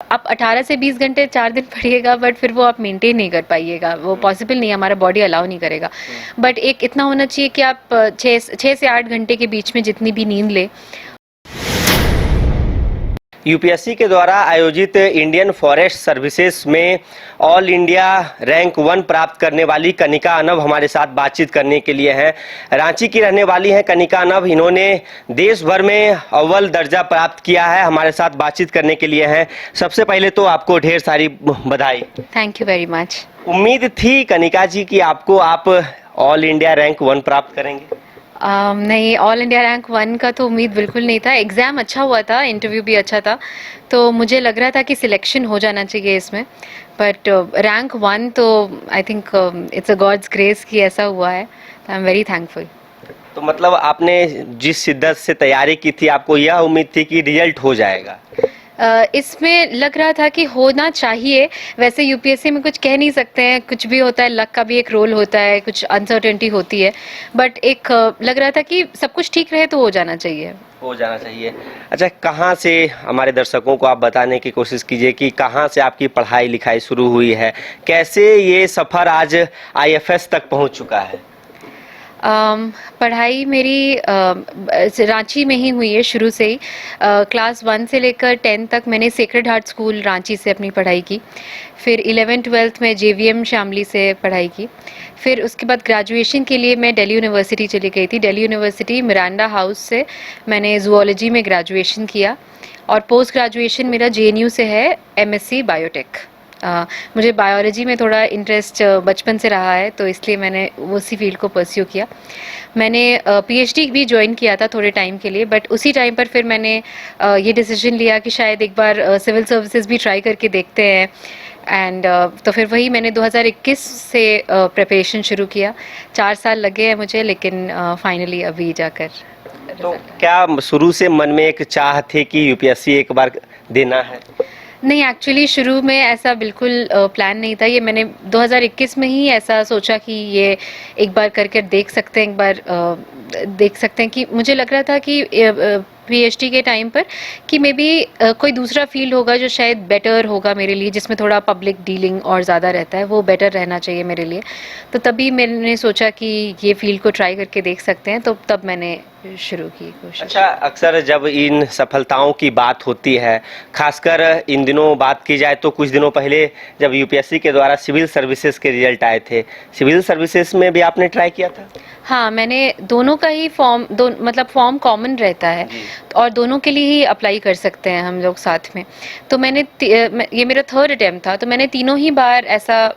आप 18 से 20 घंटे 4 दिन पढ़िएगा, बट फिर वो आप मेंटेन नहीं कर पाइएगा, वो पॉसिबल नहीं है, हमारा बॉडी अलाउ नहीं करेगा। बट एक इतना होना चाहिए कि आप 6 से 8 घंटे के बीच में जितनी भी नींद ले। यूपीएससी के द्वारा आयोजित इंडियन फॉरेस्ट सर्विसेज में ऑल इंडिया रैंक 1 प्राप्त करने वाली कनिका अनब हमारे साथ बातचीत करने के लिए हैं। रांची की रहने वाली हैं कनिका अनब। इन्होंने देश भर में अव्वल दर्जा प्राप्त किया है, हमारे साथ बातचीत करने के लिए हैं। सबसे पहले तो आपको ढेर सारी बधाई। Thank you very much. उम्मीद थी कनिका जी कि आप ऑल इंडिया रैंक 1 प्राप्त करेंगे? नहीं, ऑल इंडिया रैंक 1 का तो उम्मीद बिल्कुल नहीं था। एग्ज़ाम अच्छा हुआ था, इंटरव्यू भी अच्छा था, तो मुझे लग रहा था कि सिलेक्शन हो जाना चाहिए इसमें। बट रैंक 1 तो I think it's a God's grace कि ऐसा हुआ है। I am very thankful. तो मतलब आपने जिस शिद्दत से तैयारी की थी, आपको यह उम्मीद थी कि रिजल्ट हो जाएगा? इसमें लग रहा था कि होना चाहिए। वैसे यूपीएससी में कुछ कह नहीं सकते हैं, कुछ भी होता है, लक का भी एक रोल होता है, कुछ अनसर्टेनिटी होती है, बट एक लग रहा था कि सब कुछ ठीक रहे तो हो जाना चाहिए। हो जाना चाहिए। अच्छा, कहाँ से, हमारे दर्शकों को आप बताने की कोशिश कीजिए कि कहाँ से आपकी पढ़ाई लिखाई शुरू हुई है, कैसे ये सफ़र आज आईएफएस तक पहुँच चुका है? पढ़ाई मेरी रांची में ही हुई है शुरू से ही। क्लास 1 से लेकर 10 तक मैंने सेक्रेड हार्ट स्कूल रांची से अपनी पढ़ाई की। फिर 11th-12th में जेवीएम शामली से पढ़ाई की। फिर उसके बाद ग्रेजुएशन के लिए मैं दिल्ली यूनिवर्सिटी चली गई थी। दिल्ली यूनिवर्सिटी मिरांडा हाउस से मैंने ज़ूलॉजी में ग्रेजुएशन किया, और पोस्ट ग्रेजुएशन मेरा जेएनयू से है, एमएससी बायोटेक। मुझे बायोलॉजी में थोड़ा इंटरेस्ट बचपन से रहा है, तो इसलिए मैंने उसी फील्ड को परस्यू किया। मैंने पीएचडी भी ज्वाइन किया था थोड़े टाइम के लिए, बट उसी टाइम पर फिर मैंने ये डिसीजन लिया कि शायद एक बार सिविल सर्विसेज भी ट्राई करके देखते हैं। एंड तो फिर वही मैंने 2021 से प्रिपरेशन शुरू किया। 4 साल लगे हैं मुझे, लेकिन फाइनली अभी जाकर। तो क्या शुरू से मन में एक चाह थी कि यूपीएससी एक बार देना है? नहीं, एक्चुअली शुरू में ऐसा बिल्कुल प्लान नहीं था। ये मैंने 2021 में ही ऐसा सोचा कि ये एक बार करके देख सकते हैं, एक बार देख सकते हैं कि मुझे लग रहा था कि पीएचडी के टाइम पर कि मे बी कोई दूसरा फील्ड होगा जो शायद बेटर होगा मेरे लिए, जिसमें थोड़ा पब्लिक डीलिंग और ज़्यादा रहता है, वो बेटर रहना चाहिए मेरे लिए। तो तभी मैंने सोचा कि ये फील्ड को ट्राई करके देख सकते हैं, तो तब मैंने शुरू की कोशिश। अच्छा, अक्सर जब इन सफलताओं की बात होती है, खासकर इन दिनों बात की जाए तो कुछ दिनों पहले जब यूपीएससी के द्वारा सिविल सर्विसेज के रिजल्ट आए थे, सिविल सर्विसेज में भी आपने ट्राई किया था? हाँ, मैंने दोनों का ही मतलब फॉर्म कॉमन रहता है, और दोनों के लिए ही अप्लाई कर सकते हैं हम लोग साथ में। तो मैंने ये मेरा 3rd अटेम्प्ट था, तो मैंने तीनों ही बार ऐसा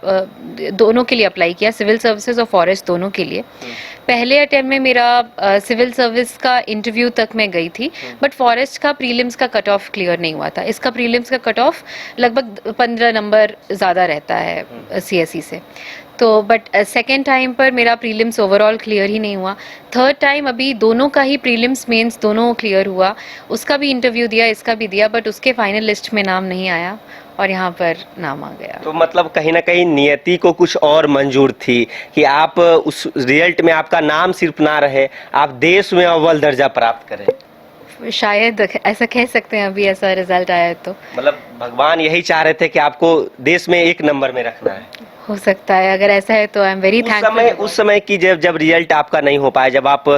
दोनों के लिए अप्लाई किया, सिविल सर्विसेज और फॉरेस्ट दोनों के लिए। पहले अटेम्प्ट में मेरा सिविल सर्विस का इंटरव्यू तक मैं गई थी, बट फॉरेस्ट का प्रीलिम्स का कट ऑफ क्लियर नहीं हुआ था। इसका प्रीलिम्स का कट ऑफ लगभग 15 नंबर ज़्यादा रहता है सीएसई से। तो बट सेकेंड टाइम पर मेरा प्रीलिम्स ओवरऑल क्लियर ही नहीं हुआ। 3rd टाइम अभी दोनों का ही प्रीलिम्स मेंस दोनों क्लियर हुआ, उसका भी इंटरव्यू दिया, इसका भी दिया, बट उसके फाइनल लिस्ट में नाम नहीं आया, और यहाँ पर नाम आ गया। तो मतलब कहीं ना कहीं नियति को कुछ और मंजूर थी कि आप उस रिजल्ट में आपका नाम सिर्फ ना रहे, आप देश में अव्वल दर्जा प्राप्त करें। शायद ऐसा कह सकते हैं, अभी ऐसा रिजल्ट आया है तो। मतलब भगवान यही चाह रहे थे कि आपको देश में 1 नंबर में रखना है। हो सकता है, अगर ऐसा है तो आई एम वेरी थैंकफुल। उस समय की जब रिजल्ट आपका नहीं हो पाया, जब आप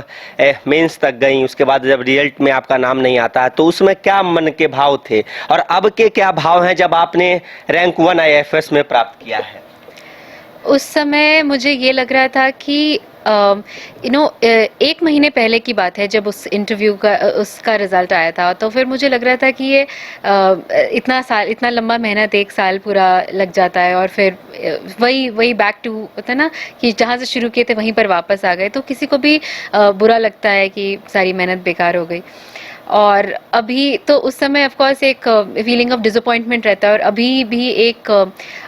मेंस तक गई, उसके बाद जब रिजल्ट में आपका नाम नहीं आता है, तो उसमें क्या मन के भाव थे, और अब के क्या भाव हैं जब आपने रैंक 1 आईएफएस में प्राप्त किया है? उस समय मुझे ये लग रहा था कि 1 महीने पहले की बात है, जब उस इंटरव्यू का उसका रिज़ल्ट आया था, तो फिर मुझे लग रहा था कि ये इतना लंबा मेहनत 1 साल पूरा लग जाता है, और फिर वही बैक टू होता है ना, कि जहाँ से शुरू किए थे वहीं पर वापस आ गए, तो किसी को भी बुरा लगता है कि सारी मेहनत बेकार हो गई। और अभी तो उस समय ऑफ कोर्स एक फीलिंग ऑफ डिसअपॉइंटमेंट रहता है, और अभी भी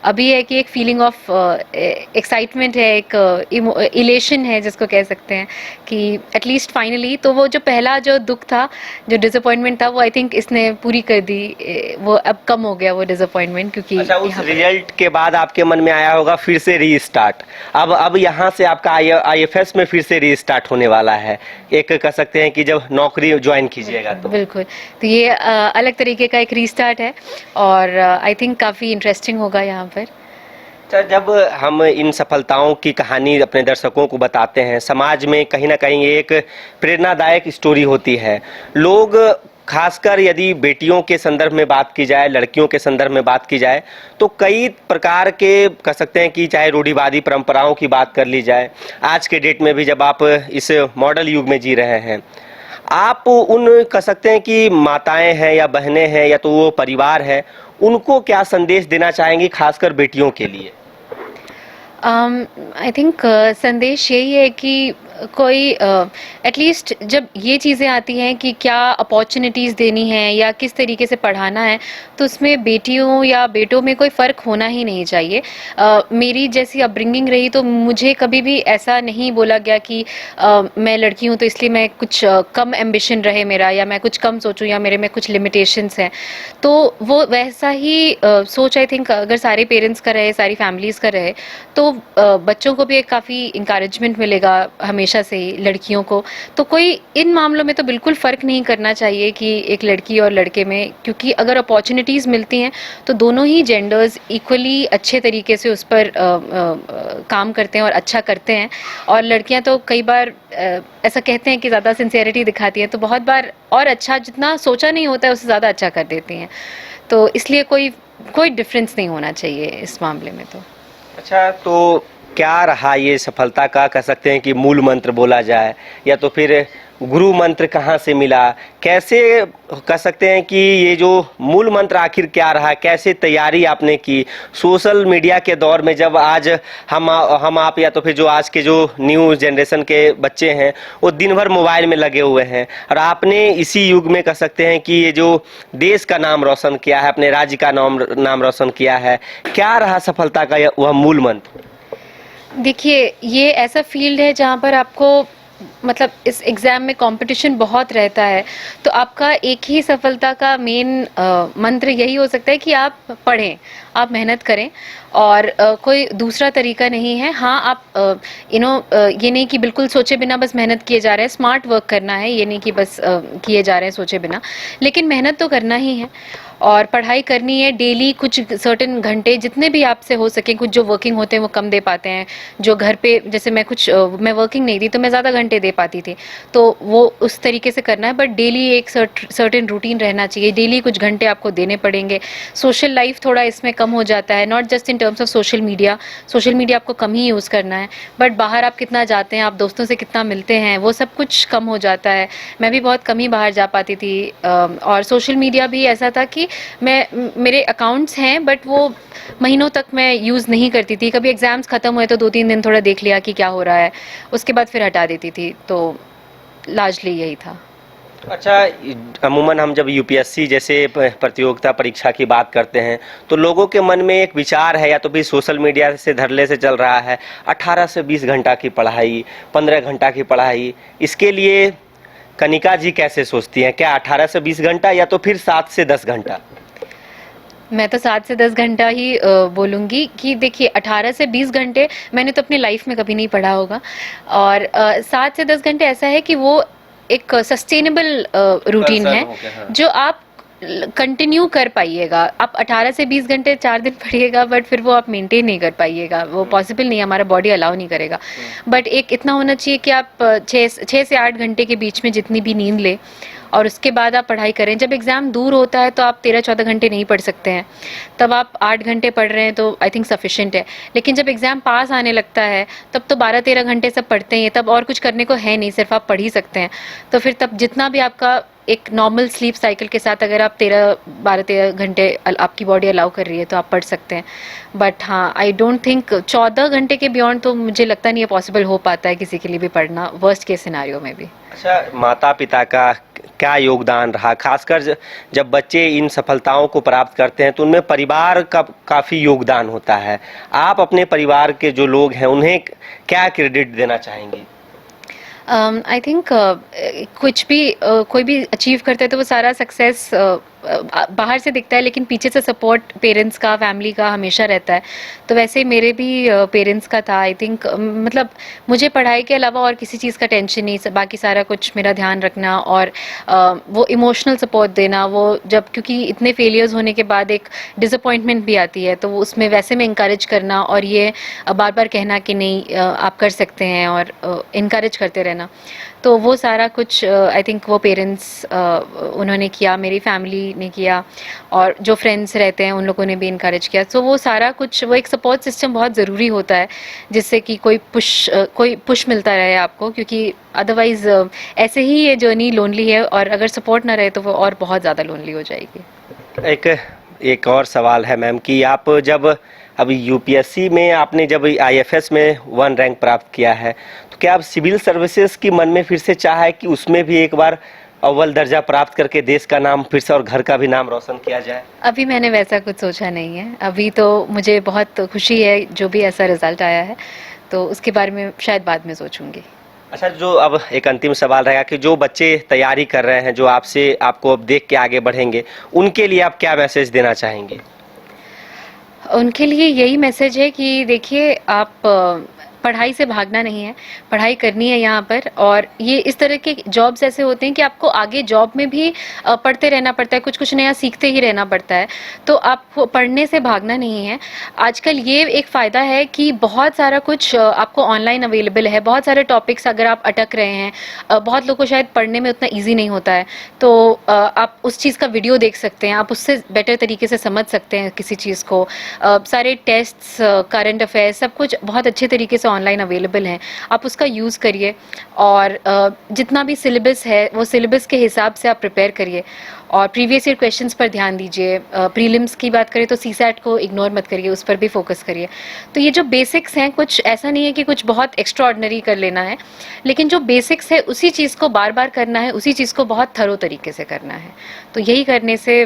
अभी है कि एक फीलिंग ऑफ एक्साइटमेंट है, एक इलेशन है जिसको कह सकते हैं, कि एटलीस्ट फाइनली तो वो जो पहला जो दुख था, जो डिसअपॉइंटमेंट था, वो आई थिंक इसने पूरी कर दी, वो अब कम हो गया वो डिसअपॉइंटमेंट, क्योंकि अच्छा, उस रिजल्ट के बाद आपके मन में आया होगा फिर से रीस्टार्ट। अब यहाँ से आपका आईएफएस में फिर से रीस्टार्ट होने वाला है, एक कह सकते हैं कि जब नौकरी ज्वाइन कीजिएगा तो बिल्कुल। तो ये अलग तरीके का एक रीस्टार्ट है और आई थिंक काफ़ी इंटरेस्टिंग होगा यहाँ पर। अच्छा, जब हम इन सफलताओं की कहानी अपने दर्शकों को बताते हैं, समाज में कहीं ना कहीं एक प्रेरणादायक स्टोरी होती है। लोग, खासकर यदि बेटियों के संदर्भ में बात की जाए, लड़कियों के संदर्भ में बात की जाए, तो कई प्रकार के कह सकते हैं कि चाहे रूढ़िवादी परंपराओं की बात कर ली जाए, आज के डेट में भी जब आप इस मॉडल युग में जी रहे हैं, आप उन कह सकते हैं कि माताएं हैं या बहनें हैं या तो वो परिवार है, उनको क्या संदेश देना चाहेंगी, खासकर बेटियों के लिए? आई थिंक संदेश यही है कि कोई एटलीस्ट जब ये चीज़ें आती हैं कि क्या अपॉर्चुनिटीज़ देनी है या किस तरीके से पढ़ाना है, तो उसमें बेटियों या बेटों में कोई फ़र्क होना ही नहीं चाहिए। मेरी जैसी अपब्रिंगिंग रही तो मुझे कभी भी ऐसा नहीं बोला गया कि मैं लड़की हूँ तो इसलिए मैं कुछ कम एम्बिशन रहे मेरा, या मैं कुछ कम सोचूं, या मेरे में कुछ लिमिटेशंस हैं। तो वो वैसा ही सोच आई थिंक अगर सारे पेरेंट्स का रहे, सारी फैमिलीज़ का रहे, तो बच्चों को भी एक काफ़ी इंकरेजमेंट मिलेगा हमेशा से ही लड़कियों को। तो कोई इन मामलों में तो बिल्कुल फ़र्क नहीं करना चाहिए कि एक लड़की और लड़के में, क्योंकि अगर अपॉर्चुनिटीज़ मिलती हैं तो दोनों ही जेंडर्स इक्वली अच्छे तरीके से उस पर काम करते हैं और अच्छा करते हैं। और लड़कियां तो कई बार ऐसा कहते हैं कि ज़्यादा सिंसियरिटी दिखाती हैं, तो बहुत बार और अच्छा, जितना सोचा नहीं होता है उससे ज़्यादा अच्छा कर देती हैं। तो इसलिए कोई कोई डिफरेंस नहीं होना चाहिए इस मामले में तो। अच्छा, तो क्या रहा ये सफलता का, कह सकते हैं कि मूल मंत्र बोला जाए, या तो फिर गुरु मंत्र कहाँ से मिला, कैसे कह सकते हैं कि ये जो मूल मंत्र आखिर क्या रहा, कैसे तैयारी आपने की सोशल मीडिया के दौर में, जब आज हम आप या तो फिर जो आज के जो न्यू जनरेशन के बच्चे हैं वो दिन भर मोबाइल में लगे हुए हैं, और आपने इसी युग में कह सकते हैं कि ये जो देश का नाम रोशन किया है, अपने राज्य का नाम रोशन किया है, क्या रहा सफलता का वह मूल मंत्र? देखिए, ये ऐसा फील्ड है जहाँ पर आपको मतलब इस एग्ज़ाम में कंपटीशन बहुत रहता है, तो आपका एक ही सफलता का मेन मंत्र यही हो सकता है कि आप पढ़ें, आप मेहनत करें, और कोई दूसरा तरीका नहीं है। हाँ, आप ये नहीं कि बिल्कुल सोचे बिना बस मेहनत किए जा रहे हैं, स्मार्ट वर्क करना है, ये नहीं कि बस किए जा रहे हैं सोचे बिना, लेकिन मेहनत तो करना ही है और पढ़ाई करनी है डेली। कुछ सर्टेन घंटे जितने भी आपसे हो सके, कुछ जो वर्किंग होते हैं वो कम दे पाते हैं, जो घर पे, जैसे मैं वर्किंग नहीं थी तो मैं ज़्यादा घंटे दे पाती थी, तो वो उस तरीके से करना है। बट डेली एक सर्टेन रूटीन रहना चाहिए, डेली कुछ घंटे आपको देने पड़ेंगे। सोशल लाइफ थोड़ा इसमें कम हो जाता है, not just in terms of social media आपको कम ही यूज़ करना है, बट बाहर आप कितना जाते हैं, आप दोस्तों से कितना मिलते हैं, वो सब कुछ कम हो जाता है। मैं भी बहुत कम ही बाहर जा पाती थी, और सोशल मीडिया भी ऐसा था कि मेरे अकाउंट्स हैं बट वो महीनों तक मैं यूज़ नहीं करती थी। कभी एग्ज़ाम्स ख़त्म हुए तो 2-3 दिन थोड़ा देख लिया कि क्या हो रहा है, उसके बाद फिर हटा देती थी। तो लार्जली यही था। अच्छा, अमूमन हम जब यूपीएससी जैसे प्रतियोगिता परीक्षा की बात करते हैं तो लोगों के मन में एक विचार है, या तो भी सोशल मीडिया से धरले से चल रहा है, 18 से 20 घंटा की पढ़ाई, 15 घंटा की पढ़ाई, इसके लिए कनिका जी कैसे सोचती हैं? क्या 18 से 20 घंटा या तो फिर 7 से 10 घंटा? मैं तो 7 से 10 घंटा ही बोलूँगी कि देखिए 18 से 20 घंटे मैंने तो अपनी लाइफ में कभी नहीं पढ़ा होगा, और 7 से 10 घंटे ऐसा है कि वो एक सस्टेनेबल रूटीन है, हाँ। जो आप कंटिन्यू कर पाइएगा। आप 18 से 20 घंटे 4 दिन पढ़िएगा, बट फिर वो आप मेंटेन नहीं कर पाइएगा, वो पॉसिबल नहीं है, हमारा बॉडी अलाउ नहीं करेगा। बट एक इतना होना चाहिए कि आप 6 से 8 घंटे के बीच में जितनी भी नींद ले, और उसके बाद आप पढ़ाई करें। जब एग्ज़ाम दूर होता है तो आप 13-14 घंटे नहीं पढ़ सकते हैं, तब आप 8 घंटे पढ़ रहे हैं तो आई थिंक सफिशिएंट है। लेकिन जब एग्ज़ाम पास आने लगता है तब तो 12-13 घंटे सब पढ़ते हैं, तब और कुछ करने को है नहीं, सिर्फ आप पढ़ ही सकते हैं। तो फिर तब जितना भी आपका एक नॉर्मल स्लीप साइकिल के साथ अगर आप 12-13 घंटे आपकी बॉडी अलाउ कर रही है तो आप पढ़ सकते हैं। बट हाँ, आई डोंट थिंक 14 घंटे के बियॉन्ड तो मुझे लगता नहीं है पॉसिबल हो पाता है किसी के लिए भी पढ़ना, वर्स्ट केस सिनारियो में भी। अच्छा, माता पिता का क्या योगदान रहा, खासकर जब बच्चे इन सफलताओं को प्राप्त करते हैं तो उनमें परिवार का काफ़ी योगदान होता है। आप अपने परिवार के जो लोग हैं उन्हें क्या क्रेडिट देना चाहेंगी? आई थिंक कुछ भी कोई भी अचीव करता है तो वो सारा सक्सेस बाहर से दिखता है लेकिन पीछे से सपोर्ट पेरेंट्स का, फैमिली का हमेशा रहता है। तो वैसे मेरे भी पेरेंट्स का था। आई थिंक मतलब मुझे पढ़ाई के अलावा और किसी चीज़ का टेंशन नहीं, बाकी सारा कुछ मेरा ध्यान रखना और वो इमोशनल सपोर्ट देना, वो जब क्योंकि इतने फेलियर्स होने के बाद एक डिसअपॉइंटमेंट भी आती है, तो वो उसमें वैसे में इंकरेज करना और ये बार बार कहना कि नहीं आप कर सकते हैं और इनकरेज करते रहना, तो वो सारा कुछ आई थिंक वो पेरेंट्स उन्होंने किया, मेरी फैमिली ने किया और जो फ्रेंड्स रहते हैं उन लोगों ने भी इनकरेज किया। तो वो सारा कुछ, वो एक सपोर्ट सिस्टम बहुत ज़रूरी होता है जिससे कि कोई पुश मिलता रहे आपको, क्योंकि अदरवाइज़ ऐसे ही ये जर्नी लोनली है और अगर सपोर्ट ना रहे तो वो और बहुत ज़्यादा लोनली हो जाएगी। एक और सवाल है मैम कि आप जब अभी यूपीएससी में आपने जब आईएफएस में 1 रैंक प्राप्त किया है, तो क्या आप सिविल सर्विसेज की मन में फिर से चाह है कि उसमें भी एक बार अव्वल दर्जा प्राप्त करके देश का नाम फिर से और घर का भी नाम रोशन किया जाए? अभी मैंने वैसा कुछ सोचा नहीं है। अभी तो मुझे बहुत खुशी है जो भी ऐसा रिजल्ट आया है, तो उसके बारे में शायद बाद में सोचूंगी। अच्छा, जो अब एक अंतिम सवाल रहेगा कि जो बच्चे तैयारी कर रहे हैं, जो आपको अब देख के आगे बढ़ेंगे, उनके लिए आप क्या मैसेज देना चाहेंगे? उनके लिए यही मैसेज है कि देखिए, आप पढ़ाई से भागना नहीं है, पढ़ाई करनी है यहाँ पर। और ये इस तरह के जॉब्स ऐसे होते हैं कि आपको आगे जॉब में भी पढ़ते रहना पड़ता है, कुछ कुछ नया सीखते ही रहना पड़ता है, तो आपको पढ़ने से भागना नहीं है। आजकल ये एक फ़ायदा है कि बहुत सारा कुछ आपको ऑनलाइन अवेलेबल है, बहुत सारे टॉपिक्स अगर आप अटक रहे हैं, बहुत लोगों को शायद पढ़ने में उतना ईजी नहीं होता है, तो आप उस चीज़ का वीडियो देख सकते हैं, आप उससे बेटर तरीके से समझ सकते हैं किसी चीज़ को। सारे टेस्ट्स, करंट अफेयर्स, सब कुछ बहुत अच्छे तरीके से ऑनलाइन अवेलेबल हैं, आप उसका यूज़ करिए और जितना भी सिलेबस है वो सिलेबस के हिसाब से आप प्रिपेयर करिए और प्रीवियस ईयर क्वेश्चंस पर ध्यान दीजिए। प्रीलिम्स की बात करें तो सीसैट को इग्नोर मत करिए, उस पर भी फोकस करिए। तो ये जो बेसिक्स हैं, कुछ ऐसा नहीं है कि कुछ बहुत एक्स्ट्रा ऑर्डिनरी कर लेना है, लेकिन जो बेसिक्स है उसी चीज़ को बार बार करना है, उसी चीज़ को बहुत थरो तरीके से करना है। तो यही करने से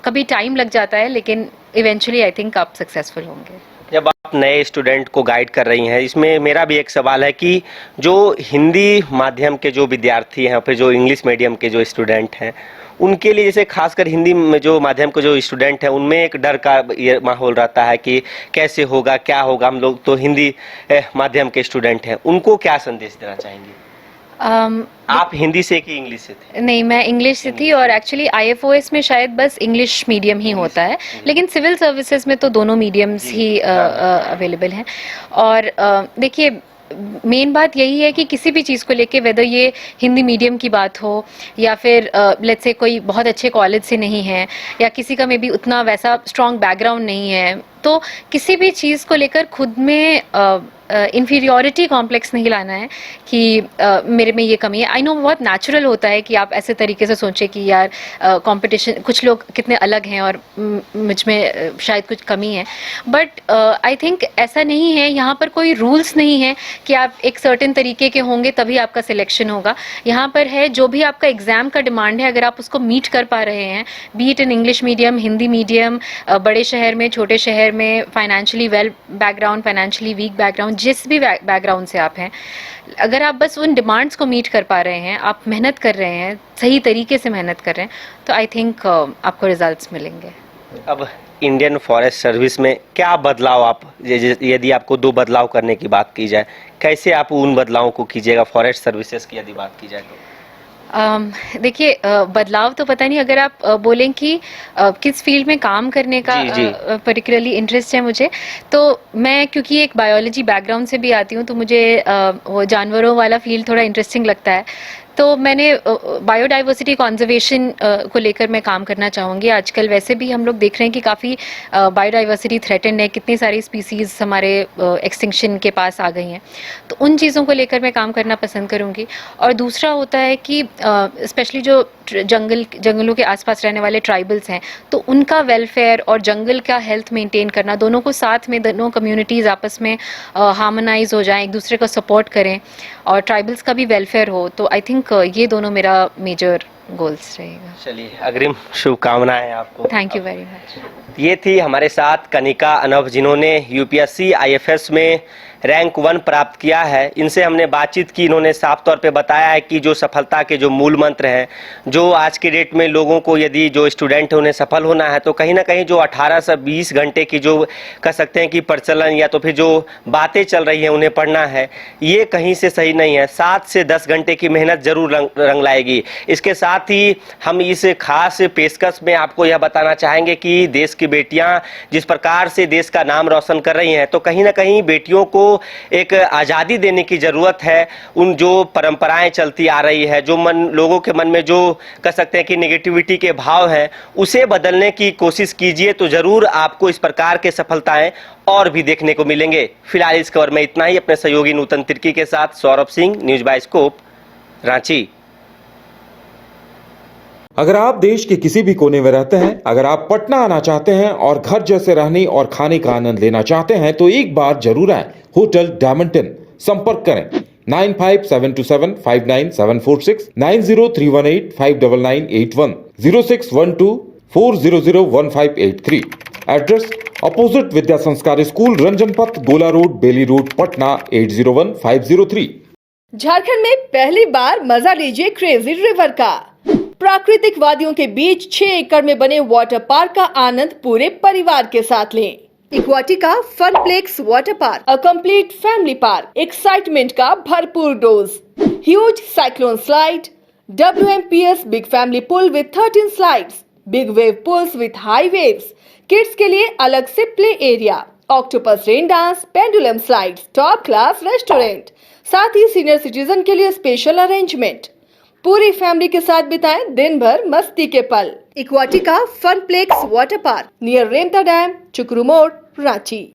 कभी टाइम लग जाता है लेकिन इवेंचुअली आई थिंक आप सक्सेसफुल होंगे। जब आप नए स्टूडेंट को गाइड कर रही हैं, इसमें मेरा भी एक सवाल है कि जो हिंदी माध्यम के जो विद्यार्थी हैं, फिर जो इंग्लिश मीडियम के जो स्टूडेंट हैं, उनके लिए जैसे खासकर हिंदी में जो माध्यम के जो स्टूडेंट हैं, उनमें एक डर का ये माहौल रहता है कि कैसे होगा, क्या होगा। हम लोग तो हिंदी माध्यम के स्टूडेंट हैं, उनको क्या संदेश देना चाहेंगे? आप हिंदी से कि इंग्लिश से थे? नहीं, मैं इंग्लिश से थी और एक्चुअली आईएफओएस में शायद बस इंग्लिश मीडियम ही होता है, लेकिन सिविल सर्विसेज में तो दोनों मीडियम्स ही अवेलेबल हैं। और देखिए, मेन बात यही है कि किसी भी चीज़ को लेके, वेदर ये हिंदी मीडियम की बात हो या फिर लेट्स से कोई बहुत अच्छे कॉलेज से नहीं है या किसी का मे बी उतना वैसा स्ट्रॉन्ग बैकग्राउंड नहीं है, तो किसी भी चीज़ को लेकर खुद में इन्फीरियॉरिटी कॉम्प्लेक्स नहीं लाना है कि मेरे में ये कमी है। आई नो बहुत नेचुरल होता है कि आप ऐसे तरीके से सोचें कि यार कंपटीशन, कुछ लोग कितने अलग हैं और मुझ में शायद कुछ कमी है, बट आई थिंक ऐसा नहीं है। यहाँ पर कोई रूल्स नहीं है कि आप एक सर्टेन तरीके के होंगे तभी आपका सिलेक्शन होगा। यहाँ पर है जो भी आपका एग्ज़ाम का डिमांड है, अगर आप उसको मीट कर पा रहे हैं, B it in English medium, Hindi medium, बड़े शहर में, छोटे शहर में, financially well background, financially week background, जिस भी बैकग्राउंड से आप हैं, अगर आप बस उन डिमांड्स को मीट कर पा रहे हैं, आप मेहनत कर रहे हैं, सही तरीके से मेहनत कर रहे हैं, तो आई थिंक आपको रिजल्ट्स मिलेंगे। अब इंडियन फॉरेस्ट सर्विस में क्या बदलाव आप, यदि आपको 2 बदलाव करने की बात की जाए, कैसे आप उन बदलावों को कीजिएगा फॉरेस्ट सर्विसेज की यदि बात की जाए तो? देखिए, बदलाव तो पता नहीं, अगर आप बोलें कि किस फील्ड में काम करने का पर्टिकुलरली इंटरेस्ट है मुझे, तो मैं क्योंकि एक बायोलॉजी बैकग्राउंड से भी आती हूँ, तो मुझे वो जानवरों वाला फील्ड थोड़ा इंटरेस्टिंग लगता है। तो मैंने बायोडाइवर्सिटी कंजर्वेशन को लेकर मैं काम करना चाहूँगी। आजकल वैसे भी हम लोग देख रहे हैं कि काफ़ी बायोडाइवर्सिटी थ्रेटेंड है, कितनी सारी स्पीसीज़ हमारे एक्सटिंक्शन के पास आ गई हैं, तो उन चीज़ों को लेकर मैं काम करना पसंद करूँगी। और दूसरा होता है कि स्पेशली जो जंगलों के आसपास रहने वाले ट्राइबल्स हैं, तो उनका वेलफेयर और जंगल का हेल्थ मेंटेन करना, दोनों को साथ में, दोनों कम्युनिटीज़ आपस में हार्मोनाइज हो जाएं, एक दूसरे को सपोर्ट करें और ट्राइबल्स का भी वेलफेयर हो, तो आई थिंक ये दोनों मेरा मेजर गोल्स रहेगा। चलिए, अग्रिम शुभकामनाएं आपको। Thank you very much. ये थी हमारे साथ कनिका अनव, जिन्होंने यूपीएससी आईएफएस में रैंक 1 प्राप्त किया है, इनसे हमने बातचीत की। इन्होंने साफ तौर पे बताया है कि जो सफलता के जो मूल मंत्र हैं, जो आज के डेट में लोगों को, यदि जो स्टूडेंट है उन्हें सफल होना है, तो कहीं ना कहीं जो 18 से 20 घंटे की जो कह सकते हैं कि प्रचलन या तो फिर जो बातें चल रही हैं उन्हें पढ़ना है, ये कहीं से सही नहीं है। 7 से 10 घंटे की मेहनत जरूर रंग लाएगी। इसके साथ ही हम इस खास पेशकश में आपको यह बताना चाहेंगे कि देश की बेटियां जिस प्रकार से देश का नाम रोशन कर रही हैं, तो कहीं ना कहीं बेटियों को एक आज़ादी देने की ज़रूरत है। उन जो परंपराएं चलती आ रही है, जो लोगों के मन में जो कह सकते हैं कि नेगेटिविटी के भाव हैं, उसे बदलने की कोशिश कीजिए, तो ज़रूर आपको इस प्रकार के सफलताएं और भी देखने को मिलेंगे। फिलहाल इस खबर में इतना ही। अपने सहयोगी नूतन तिर्की के साथ सौरभ सिंह, न्यूज़ बाइस्कोप, रांची। अगर आप देश के किसी भी कोने में रहते हैं, अगर आप पटना आना चाहते हैं और घर जैसे रहने और खाने का आनंद लेना चाहते हैं, तो एक बार जरूर आए होटल डायमंटन। संपर्क करें 9572759746, 9031859981, 0612400153। एड्रेस अपोजिट विद्या संस्कार स्कूल, रंजन पथ, गोला रोड, बेली रोड, पटना 801503। झारखंड में पहली बार मजा लीजिए क्रेजी रिवर का। प्राकृतिक वादियों के बीच 6 एकड़ में बने वाटर पार्क का आनंद पूरे परिवार के साथ लें। Equatica Funplex water park, a complete family park, excitement का भरपूर dose, huge cyclone slide, WMPS big family pool with 13 slides, big wave pools with high waves, kids के लिए अलग से play area, octopus rain dance, pendulum slides, top class restaurant, साथ ही senior citizen के लिए स्पेशल अरेंजमेंट। पूरी family के साथ बिताएं दिन भर मस्ती के पल। इक्वाटिका Funplex water park, near Remta dam, चुकरू मोड़, रांची।